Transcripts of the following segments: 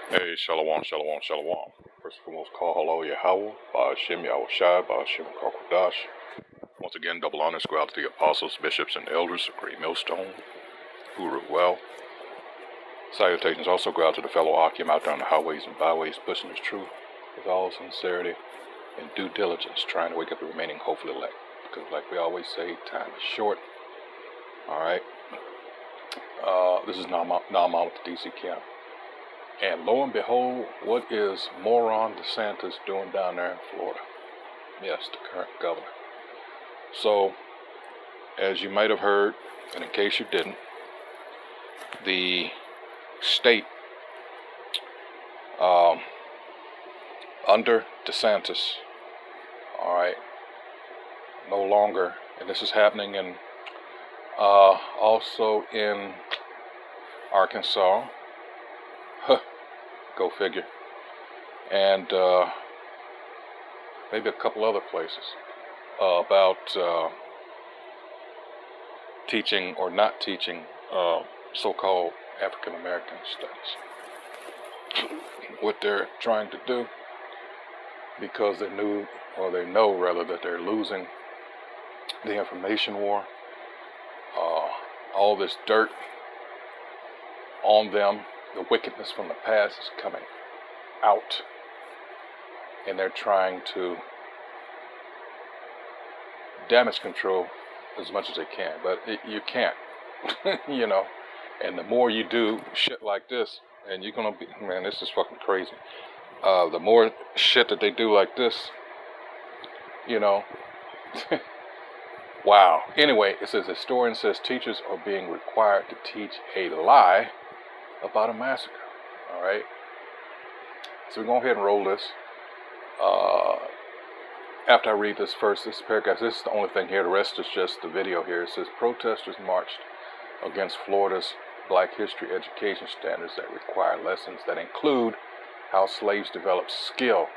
Hey, Shalom, Shalom, Shalom. First and foremost, call hello Yahweh, Ba'ashem Yahweh Shai, Ba'ashem Kakwadash. Once again, double honors go out to the apostles, bishops, and elders of Great Millstone, who rule well. Salutations also go out to the fellow Akim out there on the highways and byways, pushing his truth with all sincerity and due diligence, trying to wake up the remaining hopeful elect. Because like we always say, time is short. Alright. This is Nama with the DC camp. And lo and behold, what is moron DeSantis doing down there in Florida? Yes, the current governor. So, as you might have heard, and in case you didn't, the state under DeSantis, alright, no longer, and this is happening in also in Arkansas. Go figure. And maybe a couple other places about teaching or not teaching so-called African American studies. What they're trying to do, because they know rather that they're losing the information war. All this dirt on them, the wickedness from the past is coming out, and they're trying to damage control as much as they can, but you can't, you know. And the more you do shit like this, and you're gonna be, man, this is fucking crazy. The more shit that they do like this, you know. Wow. Anyway, it says historian says teachers are being required to teach a lie about a massacre. All right. So we're going to go ahead and roll this. After I read this paragraph, this is the only thing here. The rest is just the video here. It says protesters marched against Florida's Black history education standards that require lessons that include how slaves developed skill.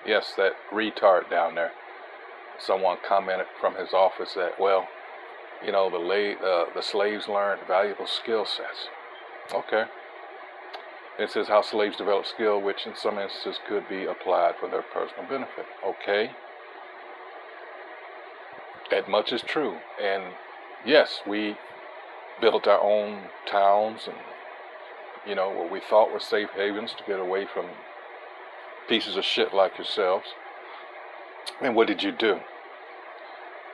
Yes, that retard down there. Someone commented from his office that, well, you know, the slaves learned valuable skill sets. Okay. It says how slaves develop skill, which in some instances could be applied for their personal benefit. Okay. That much is true. And yes, we built our own towns and, you know, what we thought were safe havens to get away from pieces of shit like yourselves. And what did you do?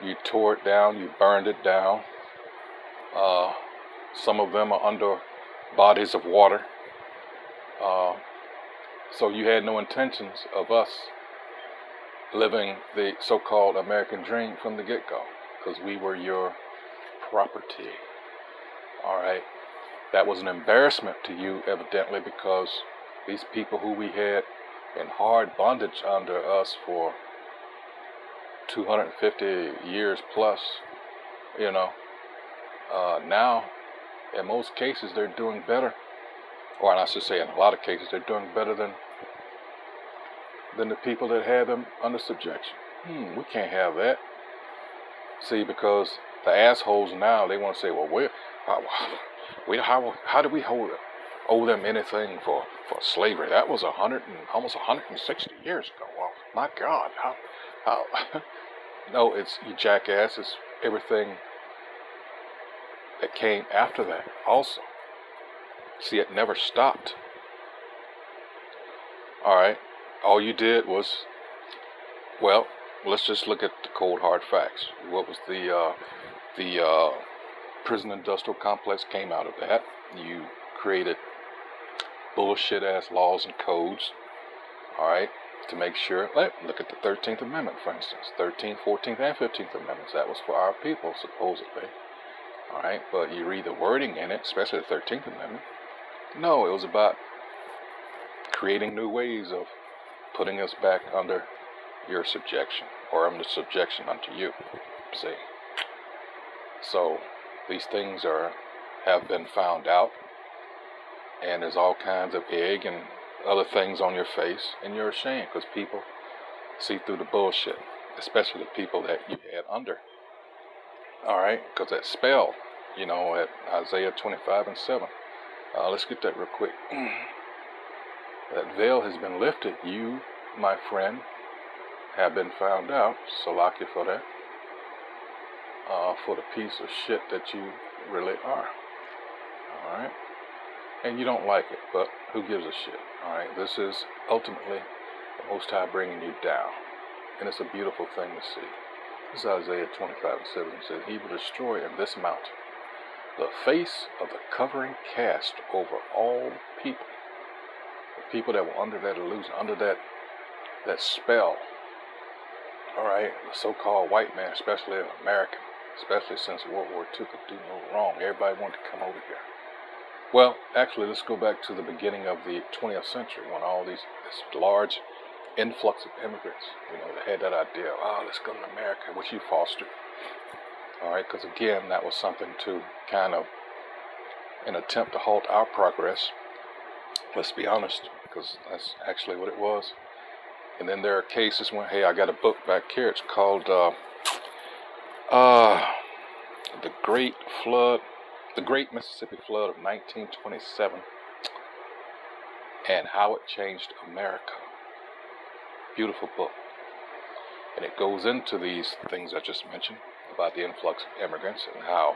You tore it down, you burned it down. Some of them are under bodies of water. So you had no intentions of us living the so-called American dream from the get-go, because we were your property. All right. That was an embarrassment to you, evidently, because these people who we had in hard bondage under us for 250 years plus, you know, now, in most cases, they're doing better. Or I should say, in a lot of cases, they're doing better than the people that had them under subjection. We can't have that. See, because the assholes now, they want to say, well, how do we owe them anything for slavery? That was almost 160 years ago. Well, my God, how? No, it's, you jackass, it's everything that came after that also. See, it never stopped. All right. All you did was, well, let's just look at the cold hard facts. What was the prison industrial complex came out of that? You created bullshit ass laws and codes. All right. To make sure, look at the 13th Amendment, for instance. 13th, 14th, and 15th Amendments. That was for our people, supposedly. All right. But you read the wording in it, especially the 13th Amendment. No, it was about creating new ways of putting us back under your subjection, or under subjection unto you. See? So these things have been found out, and there's all kinds of egg and other things on your face, and you're ashamed because people see through the bullshit, especially the people that you had under. All right, because that spell, you know, at Isaiah 25:7. Let's get that real quick. That veil has been lifted. You, my friend, have been found out. Salaki for that. For the piece of shit that you really are. Alright? And you don't like it, but who gives a shit? Alright? This is ultimately the Most High bringing you down. And it's a beautiful thing to see. This is Isaiah 25:7. It says, He will destroy in this mountain the face of the covering cast over all people. The people that were under that illusion, under that spell. Alright? The so-called white man, especially an American, especially since World War II, could do no wrong. Everybody wanted to come over here. Well, actually, let's go back to the beginning of the 20th century when all this large influx of immigrants, they had that idea, let's go to America, which you fostered. All right, because again, that was something to kind of an attempt to halt our progress. Let's be honest, because that's actually what it was. And then there are cases when, hey, I got a book back here. It's called The Great Flood, the Great Mississippi Flood of 1927, and How It Changed America. Beautiful book. And it goes into these things I just mentioned about the influx of immigrants and how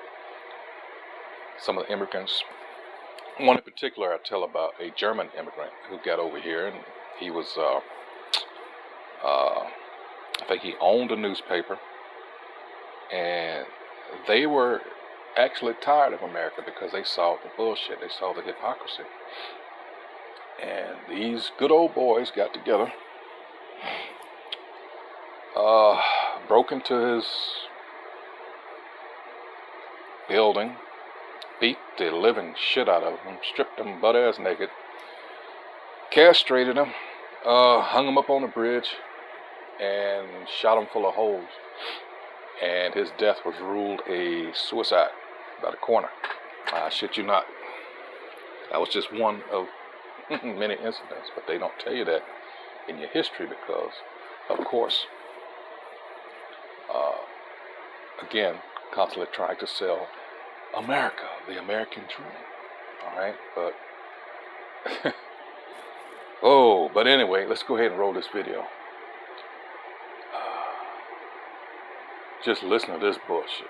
some of the immigrants, one in particular I tell about a German immigrant who got over here, and he was, I think he owned a newspaper, and they were actually tired of America because they saw the bullshit, they saw the hypocrisy. And these good old boys got together, broke into his building, beat the living shit out of him, stripped him butt ass naked, castrated him, hung him up on a bridge, and shot him full of holes. And his death was ruled a suicide by the coroner. I shit you not. That was just one of many incidents, but they don't tell you that in your history because, of course, again, constantly trying to sell America, the American dream. All right, but but anyway, let's go ahead and roll this video. Just listen to this bullshit.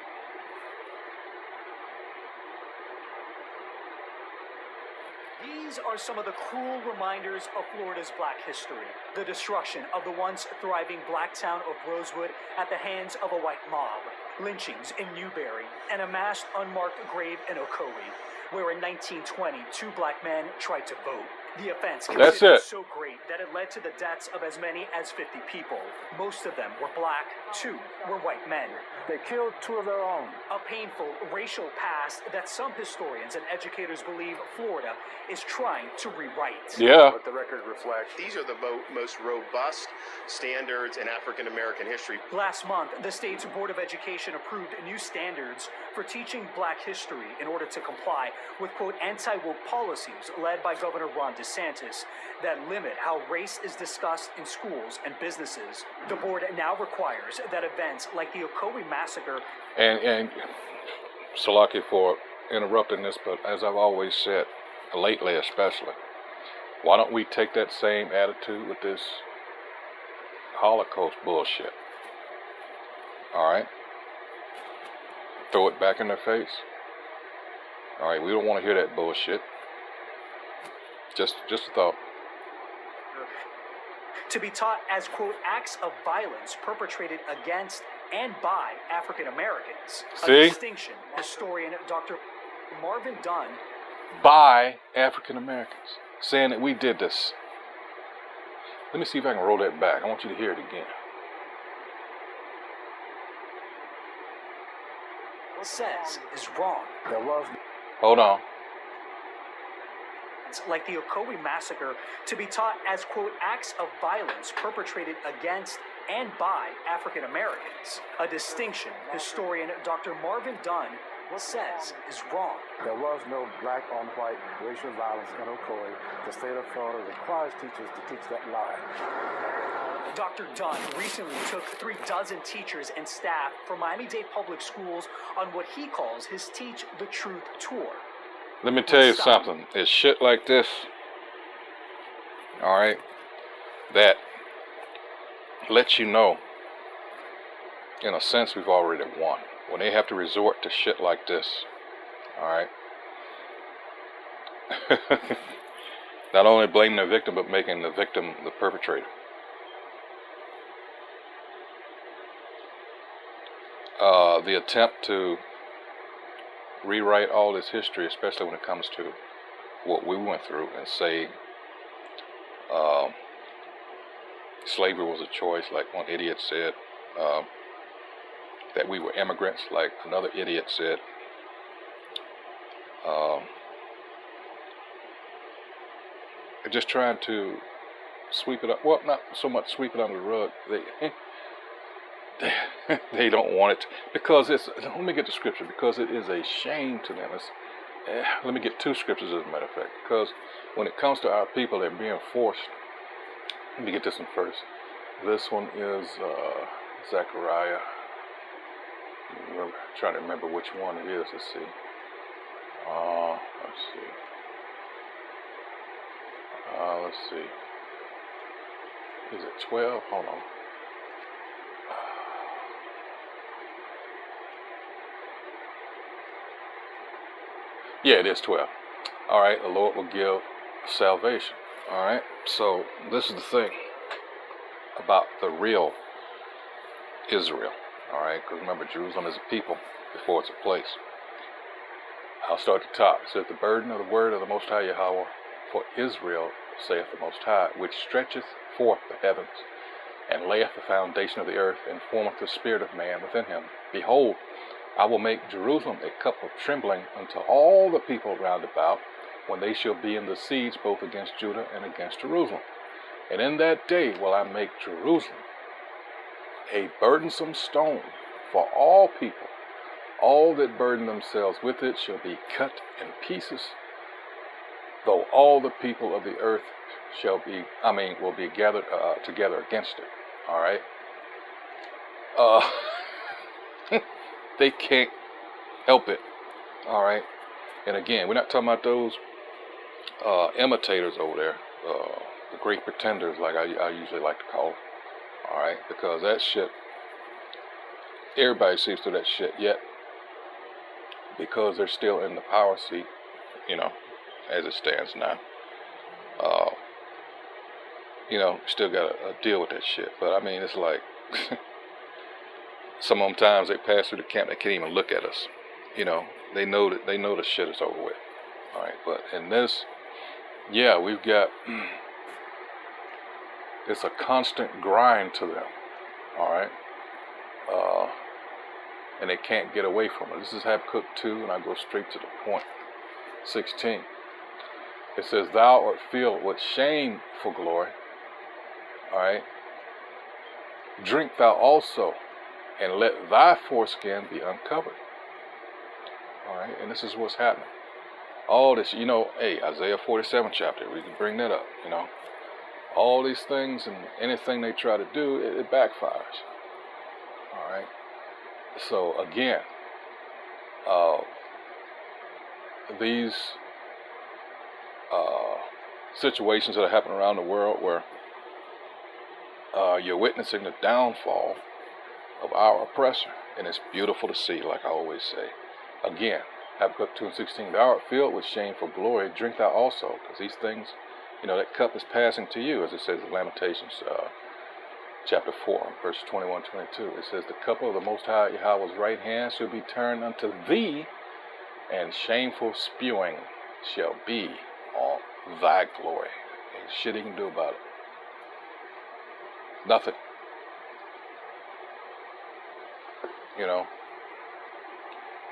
These are some of the cruel reminders of Florida's black history. The destruction of the once thriving black town of Rosewood at the hands of a white mob. Lynchings in Newberry, and a mass unmarked grave in Ocoee, where in 1920, 2 black men tried to vote. The offense considered so great that it led to the deaths of as many as 50 people. Most of them were black, 2 were white men. They killed 2 of their own. A painful racial past that some historians and educators believe Florida is trying to rewrite. Yeah. But the record reflects these are the most robust standards in African American history. Last month, the state's Board of Education approved new standards for teaching black history in order to comply with, quote, anti-woke policies led by Governor Ron DeSantis that limit how race is discussed in schools and businesses. The board now requires that events like the Ocoee massacre and Salaki for interrupting this, but as I've always said, lately especially, why don't we take that same attitude with this Holocaust bullshit? All right, throw it back in their face. All right, we don't want to hear that bullshit. Just a thought. To be taught as, quote, acts of violence perpetrated against and by African Americans. See? A distinction historian Dr. Marvin Dunn. By African Americans, saying that we did this. Let me see if I can roll that back. I want you to hear it again. Says is wrong. There was. Hold on. Like the Ocoee massacre, to be taught as, quote, acts of violence perpetrated against and by African Americans. A distinction historian Dr. Marvin Dunn says is wrong. There was no black on white racial violence in Ocoee. The state of Florida requires teachers to teach that lie. Dr. Dunn recently took 36 teachers and staff from Miami-Dade Public Schools on what he calls his Teach the Truth tour. Let me tell you something. It's shit like this all right, that lets you know, in a sense, we've already won. When they have to resort to shit like this, all right, not only blaming the victim, but making the victim the perpetrator. The attempt to rewrite all this history, especially when it comes to what we went through, and say slavery was a choice, like one idiot said, that we were immigrants, like another idiot said. Just trying to sweep it up. Well, not so much sweep it under the rug. They don't want it because it's. Let me get the scripture, because it is a shame to them. Let me get two scriptures, as a matter of fact, because when it comes to our people, they're being forced. Let me get this one first. This one is Zechariah. I'm trying to remember which one it is. Let's see. Let's see. Let's see. Is it 12? Hold on. Yeah, it is 12. All right, the Lord will give salvation. All right, so this is the thing about the real Israel. All right, because remember, Jerusalem is a people before it's a place. I'll start at the top. It says, the burden of the word of the Most High Yahweh for Israel, saith the Most High, which stretcheth forth the heavens, and layeth the foundation of the earth, and formeth the spirit of man within him. Behold, I will make Jerusalem a cup of trembling unto all the people round about, when they shall be in the siege both against Judah and against Jerusalem. And in that day will I make Jerusalem a burdensome stone for all people. All that burden themselves with it shall be cut in pieces, though all the people of the earth will be gathered together against it. All right. They can't help it. All right. And again, we're not talking about those imitators over there, the great pretenders, like I usually like to call them. All right, because that shit, everybody sees through that shit yet, because they're still in the power seat, as it stands now. Still got to deal with that shit. But I mean, it's like some of them times they pass through the camp, they can't even look at us. They know the shit is over with. All right, but in this, yeah, we've got. It's a constant grind to them. All right, and they can't get away from it. This is Habakkuk 2, and I go straight to the point. 16. It says, "Thou art filled with shame for glory." All right. "Drink thou also, and let thy foreskin be uncovered." All right, and this is what's happening. All this, hey, Isaiah 47 chapter, we can bring that up, All these things and anything they try to do, it backfires. All right. So again, these situations that are happening around the world where you're witnessing the downfall of our oppressor, and it's beautiful to see, like I always say. Again, Habakkuk 2 and 16, "Thou art filled with shame for glory, drink thou also," because these things, that cup is passing to you, as it says in Lamentations chapter 4, verse 21, 22. It says, "The cup of the Most High Yahweh's right hand shall be turned unto thee, and shameful spewing shall be on thy glory." Ain't shit he can do about it. Nothing.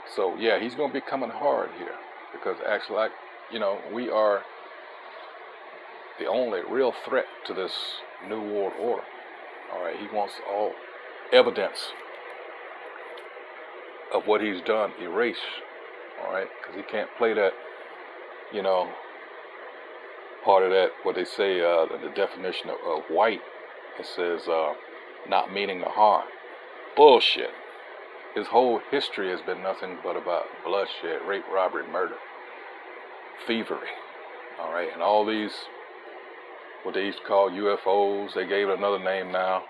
So yeah, he's going to be coming hard here, because actually, we are the only real threat to this new world order. All right, he wants all evidence of what he's done erased. All right, because he can't play that, part of that, what they say, the definition of white. It says not meaning to harm. Bullshit. His whole history has been nothing but about bloodshed, rape, robbery, murder, thievery. All right, and all these what they used to call UFOs. They gave it another name now.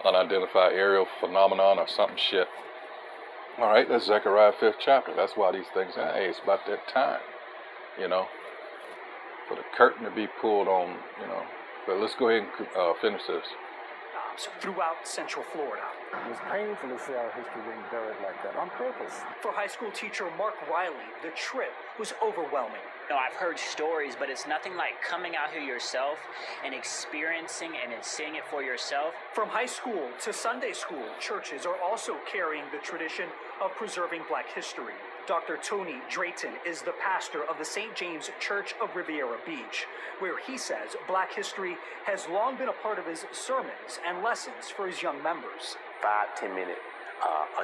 Unidentified aerial phenomenon or something shit. All right, that's Zechariah 5th chapter. That's why these things, hey, it's about that time, you know, for the curtain to be pulled on, you know. But let's go ahead and finish this. Throughout Central Florida. It was painful to see our history being buried like that on purpose. For high school teacher Mark Riley, the trip was overwhelming. You know, I've heard stories, but it's nothing like coming out here yourself and experiencing and seeing it for yourself. From high school to Sunday school, churches are also carrying the tradition of preserving Black history. Dr. Tony Drayton is the pastor of the St. James Church of Riviera Beach, where he says Black history has long been a part of his sermons and lessons for his young members. 5-10 minute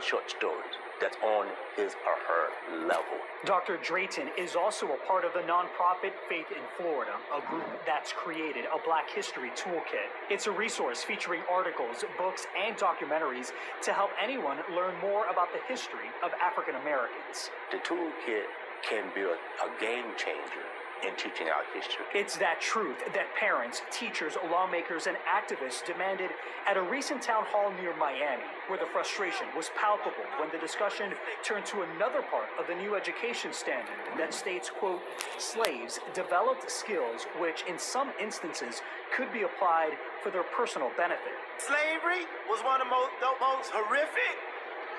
short stories that's on his or her level. Dr. Drayton is also a part of the nonprofit Faith in Florida, a group that's created a Black History Toolkit. It's a resource featuring articles, books, and documentaries to help anyone learn more about the history of African Americans. The toolkit can be a game changer in teaching our history. It's that truth that parents, teachers, lawmakers, and activists demanded at a recent town hall near Miami, where the frustration was palpable when the discussion turned to another part of the new education standard that states, quote, slaves developed skills which in some instances could be applied for their personal benefit. Slavery was one of the most horrific,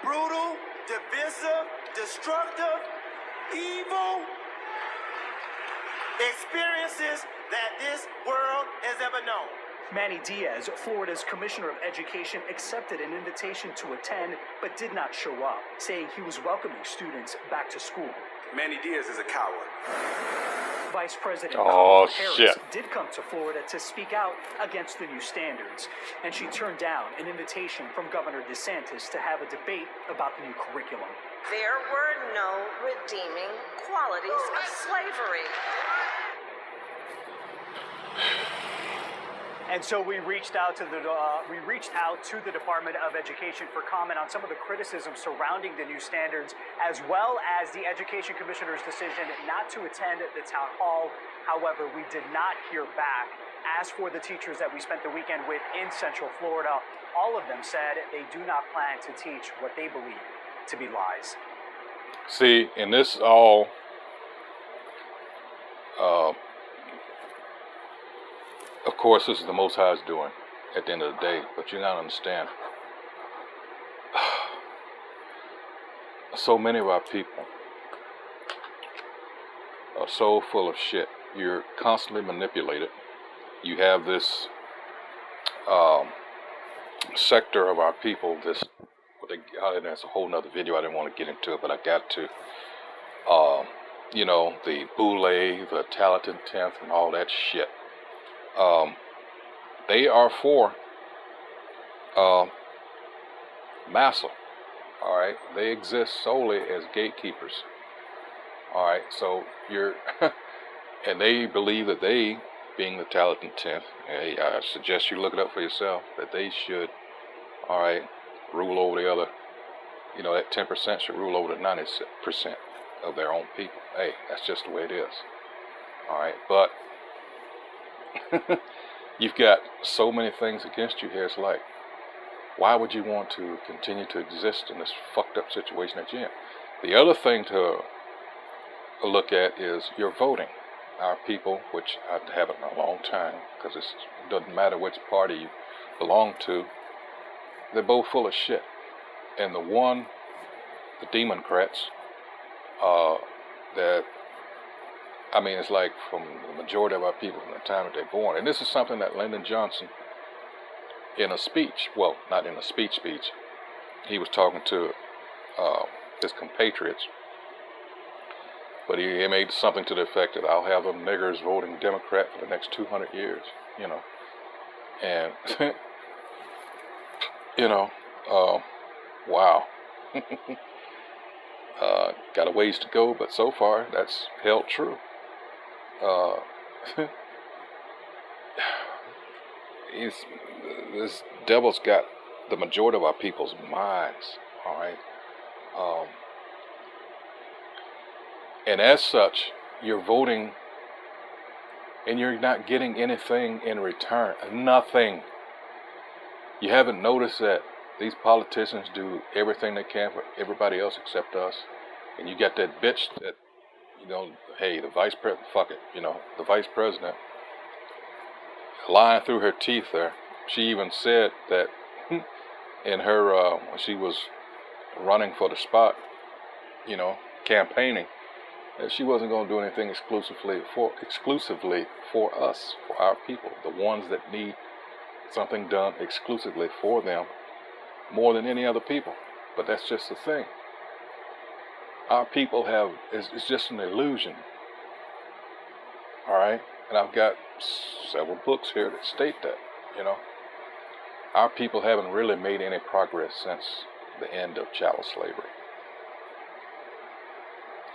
brutal, divisive, destructive, evil experiences that this world has ever known. Manny Diaz, Florida's Commissioner of Education, accepted an invitation to attend but did not show up, saying he was welcoming students back to school. Manny Diaz is a coward. Vice President Oh, Harris shit. did come to Florida to speak out against the new standards, and she turned down an invitation from Governor DeSantis to have a debate about the new curriculum. There were no redeeming qualities of slavery. And so we reached out to the Department of Education for comment on some of the criticism surrounding the new standards, as well as the Education Commissioner's decision not to attend the town hall. However, we did not hear back. As for the teachers that we spent the weekend with in Central Florida, all of them said they do not plan to teach what they believe to be lies. See, and this all, of course, this is the Most High's doing at the end of the day, but you gotta understand, so many of our people are so full of shit. You're constantly manipulated. You have this sector of our people, this, that's a whole nother video. I didn't want to get into it, but I got to. You know, the boule, the talented 10th, and all that shit. They are for massa. All right, they exist solely as gatekeepers. All right, so you're, and they believe that they, being the talented 10th, hey, I suggest you look it up for yourself, that they should, all right, rule over the other. You know, that 10% should rule over the 90% of their own people. Hey, that's just the way it is. All right, but you've got so many things against you here. It's like, why would you want to continue to exist in this fucked up situation that you're in? The other thing to look at is your voting. Our people, which I haven't in a long time, because it doesn't matter which party you belong to, they're both full of shit. And the Democrats, that, I mean, it's like from the majority of our people from the time that they're born. And this is something that Lyndon Johnson, in a speech, well, not in a speech, he was talking to his compatriots, but he made something to the effect that I'll have them niggers voting Democrat for the next 200 years, you know. And, you know, wow. Got a ways to go, but so far that's held true. This devil's got the majority of our people's minds, all right? And as such, you're voting And you're not getting anything in return. Nothing. You haven't noticed that these politicians do everything they can for everybody else except us. And you got that bitch that, hey, the vice president, fuck it, the vice president, lying through her teeth there. She even said that in her, when she was running for the spot, campaigning, that she wasn't going to do anything exclusively for us, for our people, the ones that need something done exclusively for them more than any other people. But that's just the thing. Our people it's just an illusion. All right? And I've got several books here that state that, Our people haven't really made any progress since the end of chattel slavery.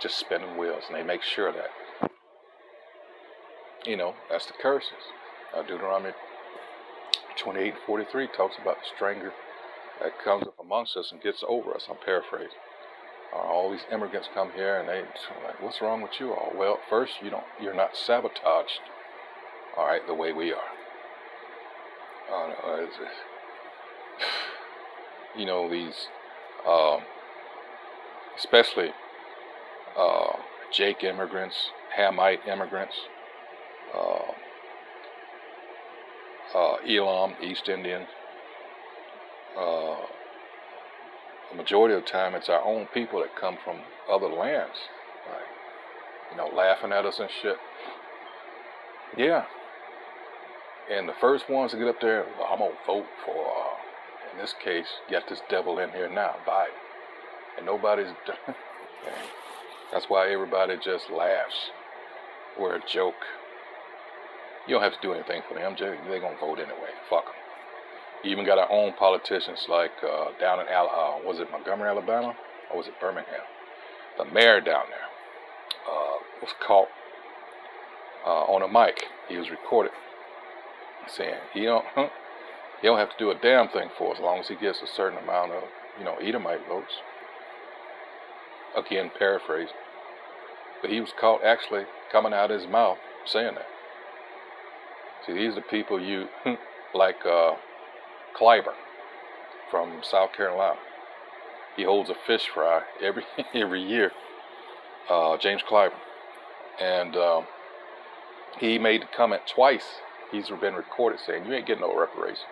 Just spinning wheels, and they make sure that. That's the curses. Deuteronomy 28:43 talks about the stranger that comes up amongst us and gets over us. I'm paraphrasing. All these immigrants come here and they like, what's wrong with you all? Well, first, you're not sabotaged, all right, the way we are. These, especially Jake immigrants, Hamite immigrants, Elam, East Indians. The majority of the time, it's our own people that come from other lands, like, laughing at us and shit. Yeah. And the first ones to get up there, well, I'm gonna vote for, in this case, got this devil in here now, Biden. And nobody's done. That's why everybody just laughs. We're a joke. You don't have to do anything for them. They're gonna vote anyway. Fuck them. You even got our own politicians like down in was it Montgomery, Alabama, or was it Birmingham? The mayor down there was caught on a mic. He was recorded saying he don't have to do a damn thing for us as long as he gets a certain amount of Edomite votes. Again, paraphrase. But he was caught actually coming out of his mouth saying that. See, these are the people like Clyburn from South Carolina. He holds a fish fry every year. James Clyburn, and he made the comment twice. He's been recorded saying, "You ain't getting no reparation."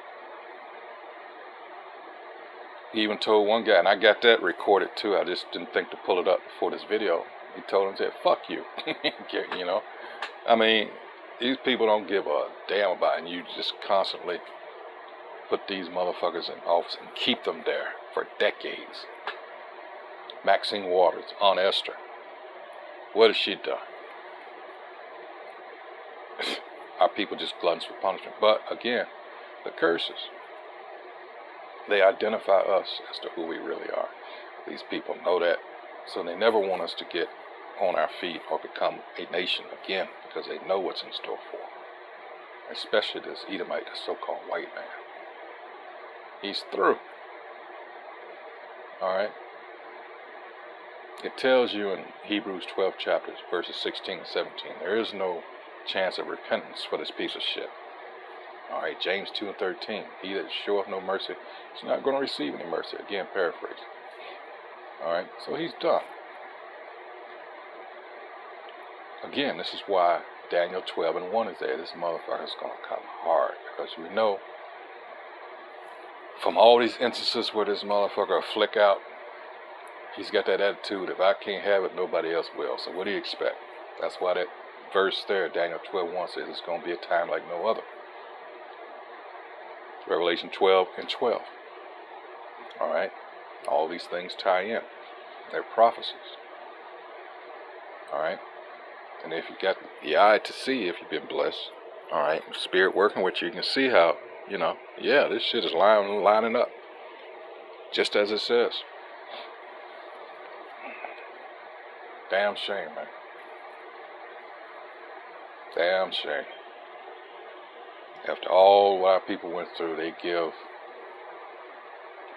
He even told one guy, and I got that recorded too. I just didn't think to pull it up before this video. He told him, said, "Fuck you." I mean, these people don't give a damn about it, and you just constantly put these motherfuckers in office and keep them there for decades. Maxine Waters, Aunt Esther. What has she done? Our people just gluttons for punishment. But again, the curses, they identify us as to who we really are. These people know that, so they never want us to get on our feet or become a nation again, because they know what's in store for them. Especially this Edomite, this so-called white man. He's through. All right. It tells you in Hebrews 12 chapters, verses 16 and 17, there is no chance of repentance for this piece of shit. All right, James 2 and 13, he that showeth no mercy is not going to receive any mercy. Again, paraphrase. All right, so he's done. Again, this is why Daniel 12 and 1 is there. This motherfucker's going to come hard, because we know from all these instances where this motherfucker will flick out, he's got that attitude, if I can't have it, nobody else will. So what do you expect? That's why that verse there, Daniel 12:1 says it's going to be a time like no other. Revelation 12 and 12. All right? All these things tie in. They're prophecies. All right? And if you got the eye to see, if you've been blessed, all right, Spirit working with you, you can see how, yeah, this shit is lining up. Just as it says. Damn shame, man. Damn shame. After all what our people went through, they give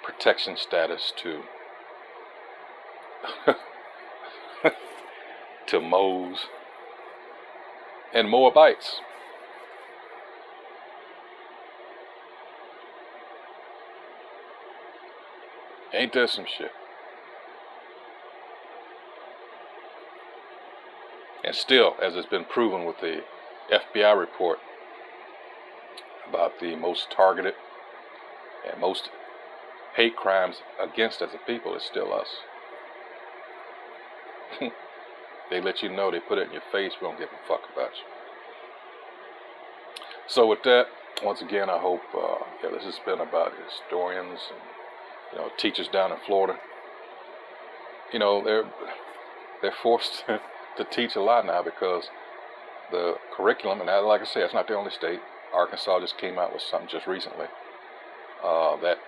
protection status to to Moses, and Moabites. Ain't that some shit? And still, as it's been proven with the FBI report about the most targeted and most hate crimes against as a people, is still us. They let you know, they put it in your face, we don't give a fuck about you. So with that, once again, I hope, this has been about historians and, teachers down in Florida. They're forced to teach a lot now because the curriculum, and like I say, it's not the only state. Arkansas just came out with something just recently. That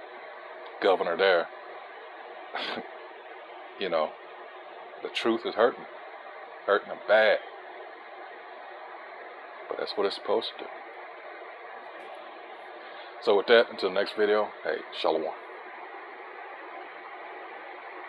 governor there, the truth is hurting them bad. But that's what it's supposed to do. So with that, until the next video, hey, shalom.